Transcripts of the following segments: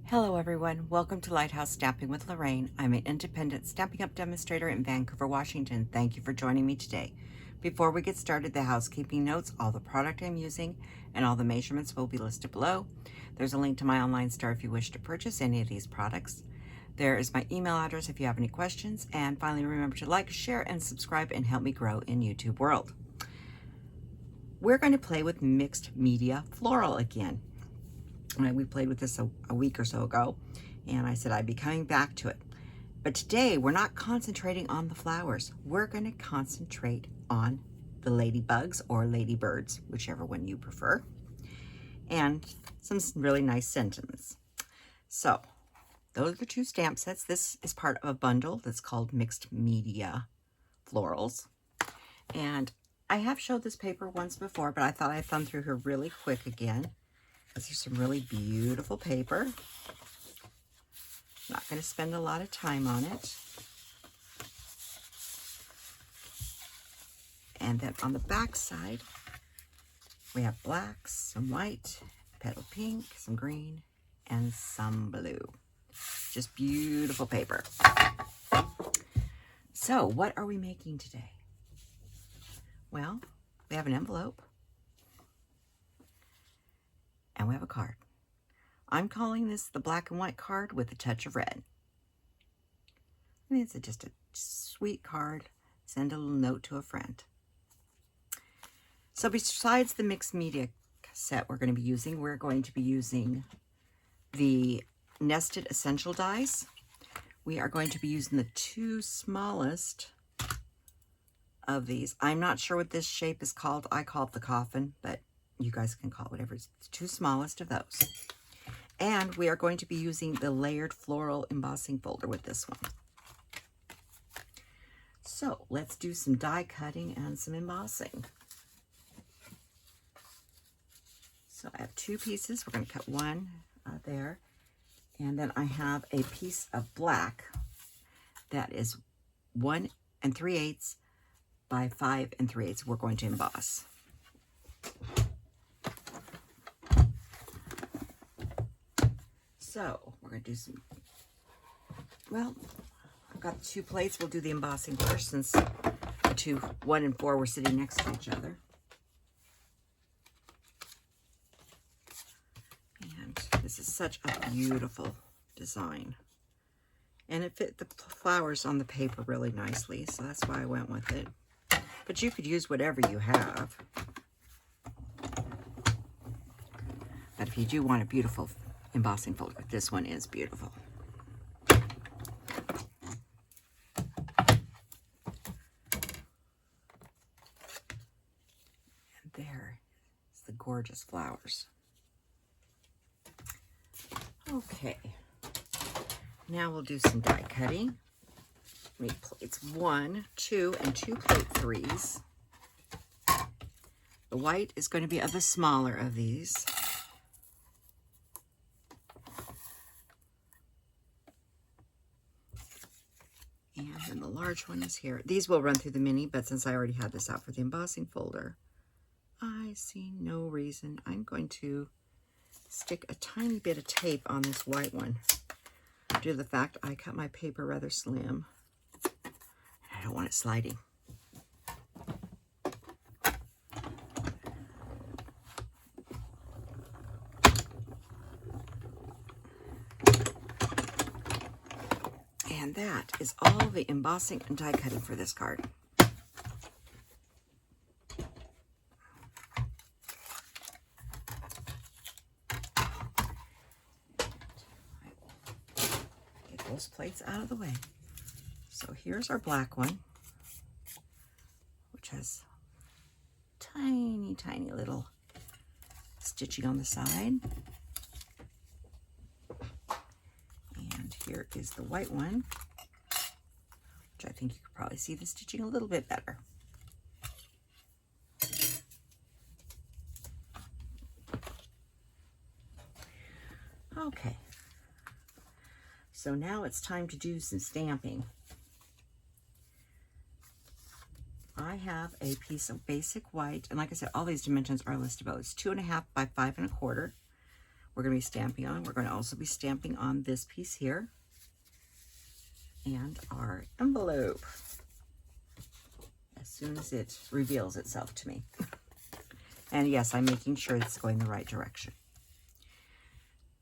Hello everyone, welcome to Lighthouse Stamping with Lorraine. I'm an independent Stampin' Up demonstrator in Vancouver, Washington. Thank you for joining me today. Before we get started, the housekeeping notes, all the product I'm using, and all the measurements will be listed below. There's a link to my online store if you wish to purchase any of these products. There is my email address if you have any questions. And finally, remember to like, share, and subscribe and help me grow in YouTube world. We're going to play with Mixed Media Floral again. We played with this a week or so ago, and I said I'd be coming back to it. But today, we're not concentrating on the flowers. We're going to concentrate on the ladybugs or ladybirds, whichever one you prefer, and some really nice sentiments. So, those are the two stamp sets. This is part of a bundle that's called Mixed Media Florals. And I have showed this paper once before, but I thought I'd thumb through her really quick again. There's some really beautiful paper. Not going to spend a lot of time on it. And then on the back side, we have blacks, some white, petal pink, some green, and some blue. Just beautiful paper. So, what are we making today? Well, we have an envelope. And we have a card. I'm calling this the black and white card with a touch of red. I mean, it's just a sweet card. Send a little note to a friend. So besides the mixed media set we're going to be using the nested essential dies. We are going to be using the two smallest of these. I'm not sure what this shape is called. I call it the coffin, but you guys can call it whatever. It's the two smallest of those. And we are going to be using the layered floral embossing folder with this one. So let's do some die cutting and some embossing. So I have two pieces. We're going to cut one there. And then I have a piece of black that is 1 3/8 by 5 3/8. We're going to emboss. So we're going to do some, well, I've got 2 plates. We'll do the embossing first since the 1 and 4 were sitting next to each other. And this is such a beautiful design. And it fit the flowers on the paper really nicely, so that's why I went with it. But you could use whatever you have. But if you do want a beautiful embossing folder, this one is beautiful. And there is the gorgeous flowers. Okay, now we'll do some die cutting. Make plates 1, 2, and 2 plate 3s. The white is going to be of the smaller of these. And then the large one is here. These will run through the mini, but since I already had this out for the embossing folder, I see no reason. I'm going to stick a tiny bit of tape on this white one due to the fact I cut my paper rather slim. And I don't want it sliding. And that is all the embossing and die cutting for this card. Get those plates out of the way. So here's our black one, which has tiny, tiny little stitching on the side. And here is the white one, which I think you could probably see the stitching a little bit better. Okay, so now it's time to do some stamping. I have a piece of basic white, and like I said, all these dimensions are listed below. It's 2.5 by 5 1/4. we're going to be stamping on. We're going to also be stamping on this piece here and our envelope as soon as it reveals itself to me. And yes, I'm making sure it's going the right direction.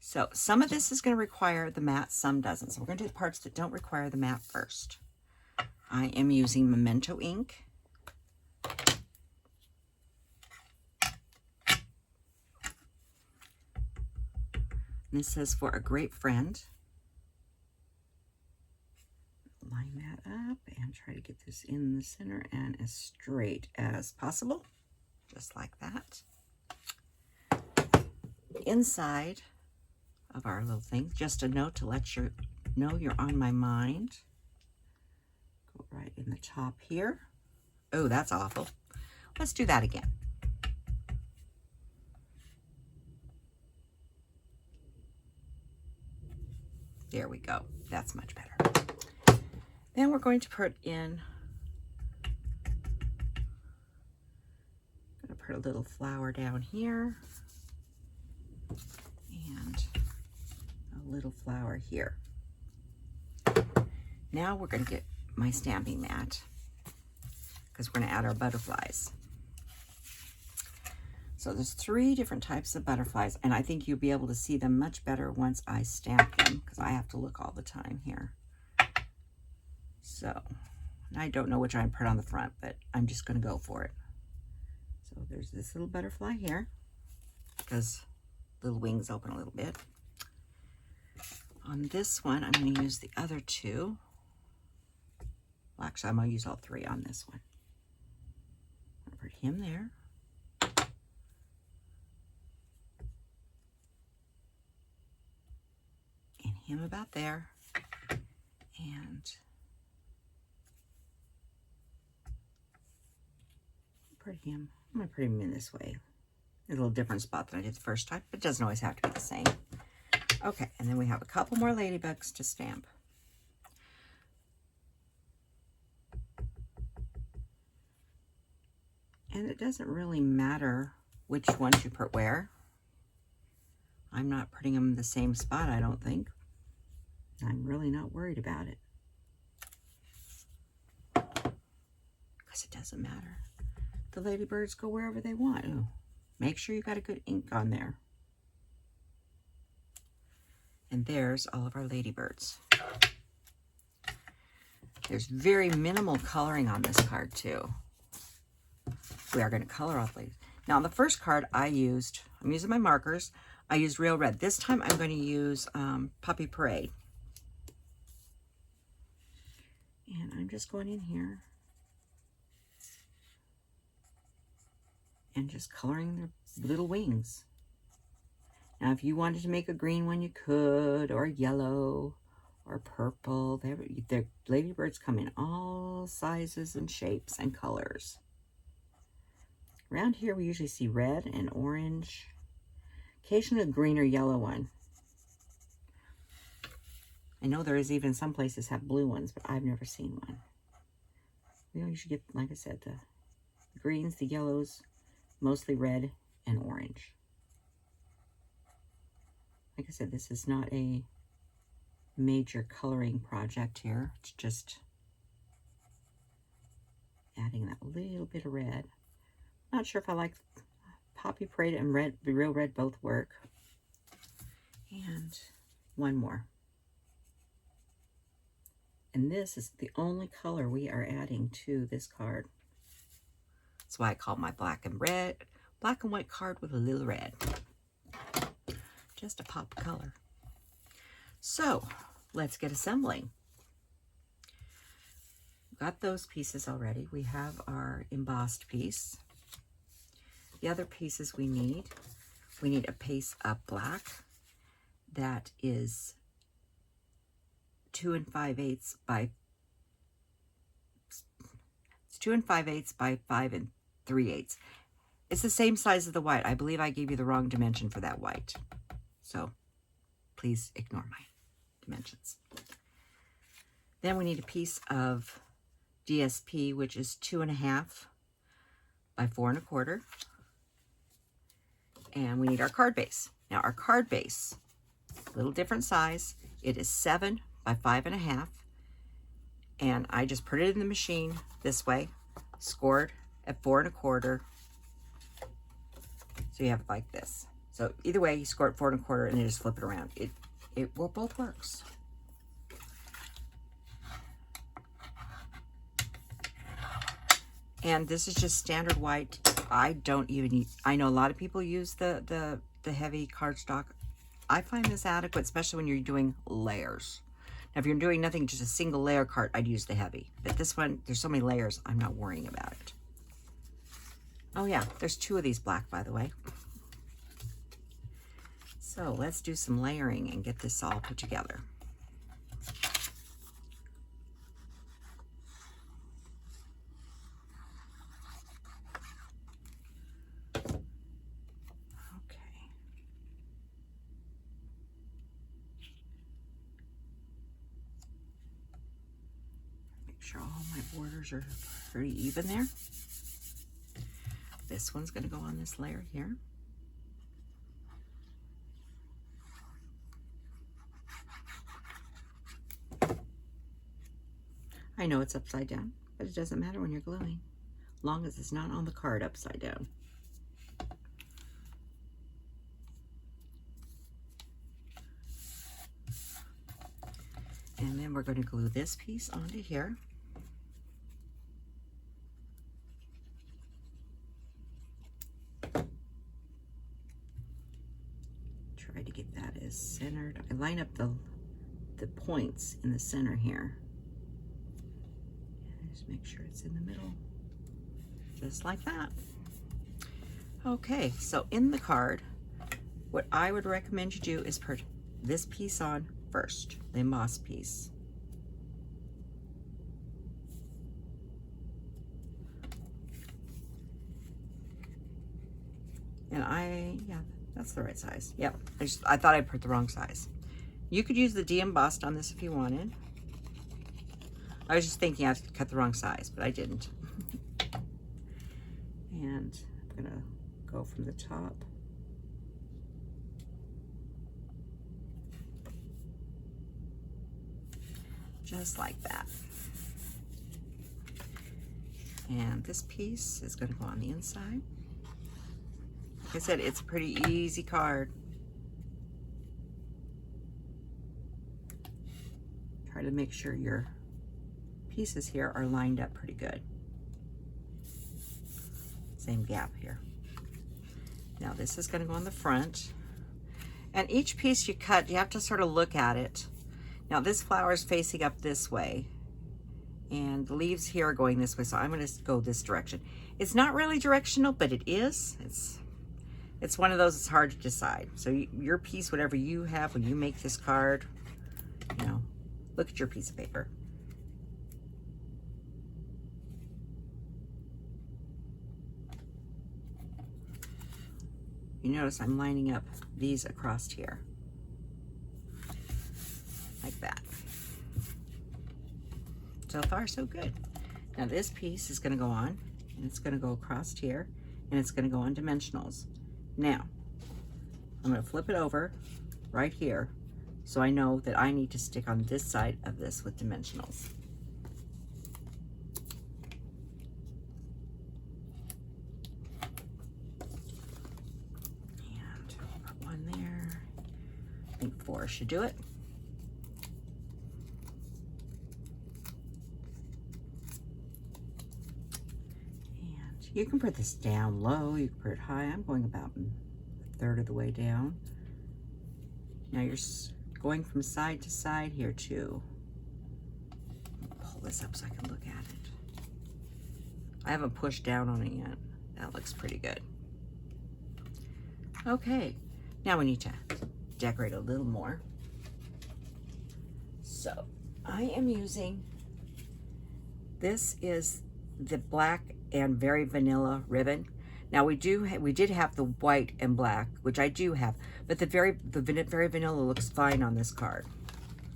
So some of this is going to require the matte, some doesn't. So we're going to do the parts that don't require the matte first. I am using Memento ink. And this says for a great friend. Line that up and try to get this in the center and as straight as possible. Just like that. Inside of our little thing, just a note to let you know you're on my mind. Go right in the top here. Oh, that's awful. Let's do that again. There we go. That's much better. Then we're going to put in, I'm going to put a little flower down here and a little flower here. Now we're going to get my stamping mat because we're going to add our butterflies. So there's 3 different types of butterflies, and I think you'll be able to see them much better once I stamp them because I have to look all the time here. So I don't know which I put on the front, but I'm just going to go for it. So there's this little butterfly here because little wings open a little bit. On this one, I'm going to use the other 2. Well, actually, I'm going to use all 3 on this one. I'll put him there. And him about there. And put him, I'm going to put him in this way. A little different spot than I did the first time, but it doesn't always have to be the same. Okay, and then we have a couple more ladybugs to stamp. And it doesn't really matter which ones you put where. I'm not putting them in the same spot, I don't think. I'm really not worried about it. Because it doesn't matter. The ladybirds go wherever they want. Ooh, make sure you got a good ink on there. And there's all of our ladybirds. There's very minimal coloring on this card too. We are going to color all the ladies. Now on the first card I'm using my markers. I used Real Red. This time I'm going to use Poppy Parade. And I'm just going in here and just coloring their little wings. Now, if you wanted to make a green one, you could, or yellow, or purple. The ladybirds come in all sizes and shapes and colors. Around here, we usually see red and orange. Occasionally a green or yellow one. I know there is even some places have blue ones, but I've never seen one. We usually get, like I said, the greens, the yellows, mostly red and orange. Like I said, this is not a major coloring project here. It's just adding that little bit of red. Not sure if I like Poppy Parade and red, the Real Red both work. And one more. And this is the only color we are adding to this card. That's why I call my black and white card with a little red. Just a pop of color. So let's get assembling. Got those pieces already. We have our embossed piece. The other pieces we need a piece of black that is 2 5/8 by 2 5/8 by 5 3/8. It's the same size as the white. I believe I gave you the wrong dimension for that white. So please ignore my dimensions. Then we need a piece of DSP, which is 2.5 by 4 1/4. And we need our card base. Now our card base, a little different size. It is 7 by 5.5. And I just put it in the machine this way, scored at 4 1/4. So you have it like this. So either way, you score at 4 1/4 and then just flip it around. It will both works. And this is just standard white. I don't even, I know a lot of people use the heavy cardstock. I find this adequate, especially when you're doing layers. Now, if you're doing nothing, just a single layer card, I'd use the heavy. But this one, there's so many layers, I'm not worrying about it. Oh yeah, there's 2 of these black, by the way. So let's do some layering and get this all put together. Sure all my borders are pretty even there. This one's going to go on this layer here. I know it's upside down, but it doesn't matter when you're gluing, long as it's not on the card upside down. And then we're going to glue this piece onto here. Try to get that as centered. I line up the points in the center here. And just make sure it's in the middle, just like that. Okay, so in the card, what I would recommend you do is put this piece on first, the emboss piece. And yeah, that's the right size. Yep, I thought I put the wrong size. You could use the de-embossed on this if you wanted. I was just thinking I cut the wrong size, but I didn't. And I'm gonna go from the top. Just like that. And this piece is going to go on the inside. Like I said, it's a pretty easy card. Try to make sure your pieces here are lined up pretty good. Same gap here. Now this is going to go on the front. And each piece you cut, you have to sort of look at it. Now this flower is facing up this way, and the leaves here are going this way, so I'm going to go this direction. It's not really directional, but it is. It's one of those it's hard to decide. So your piece, whatever you have when you make this card, you know, look at your piece of paper. You notice I'm lining up these across here. Like that. So far, so good. Now this piece is going to go on, and it's going to go across here, and it's going to go on dimensionals. Now, I'm going to flip it over right here, so I know that I need to stick on this side of this with dimensionals. And put one there. I think 4 should do it. You can put this down low, you can put it high. I'm going about a third of the way down. Now you're going from side to side here too. Pull this up so I can look at it. I haven't pushed down on it yet. That looks pretty good. Okay, now we need to decorate a little more. So I am using, this is the black and very vanilla ribbon. Now we did have the white and black, which I do have, but the very vanilla looks fine on this card.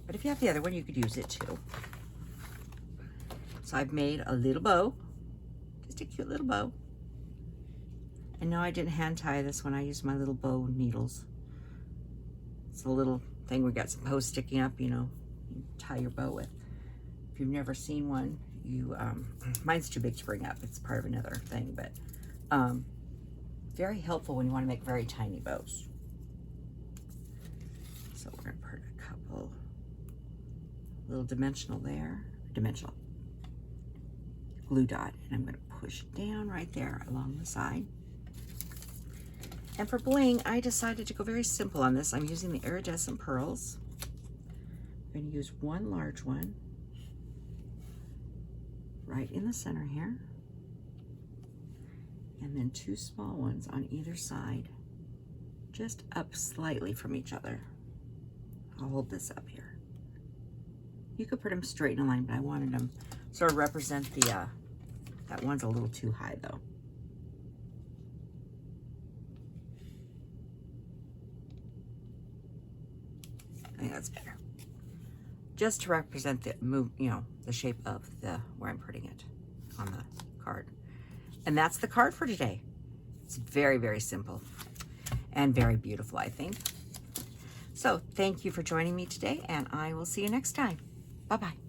But if you have the other one, you could use it too. So I've made a little bow, just a cute little bow. And no, I didn't hand tie this one. I used my little bow needles. It's a little thing. We got some bows sticking up, you know, you tie your bow with. If you've never seen one, you, mine's too big to bring up. It's part of another thing, but very helpful when you want to make very tiny bows. So we're going to put a couple little dimensional there, dimensional glue dot, and I'm going to push down right there along the side. And for bling, I decided to go very simple on this. I'm using the iridescent pearls. I'm going to use one large one right in the center here, and then two small ones on either side, just up slightly from each other. I'll hold this up here. You could put them straight in a line, but I wanted them sort of represent the, that one's a little too high though. I think that's better. Just to represent the move, you know, the shape of the, where I'm putting it on the card. And that's the card for today. It's very, very simple and very beautiful, I think. So thank you for joining me today, and I will see you next time. Bye-bye.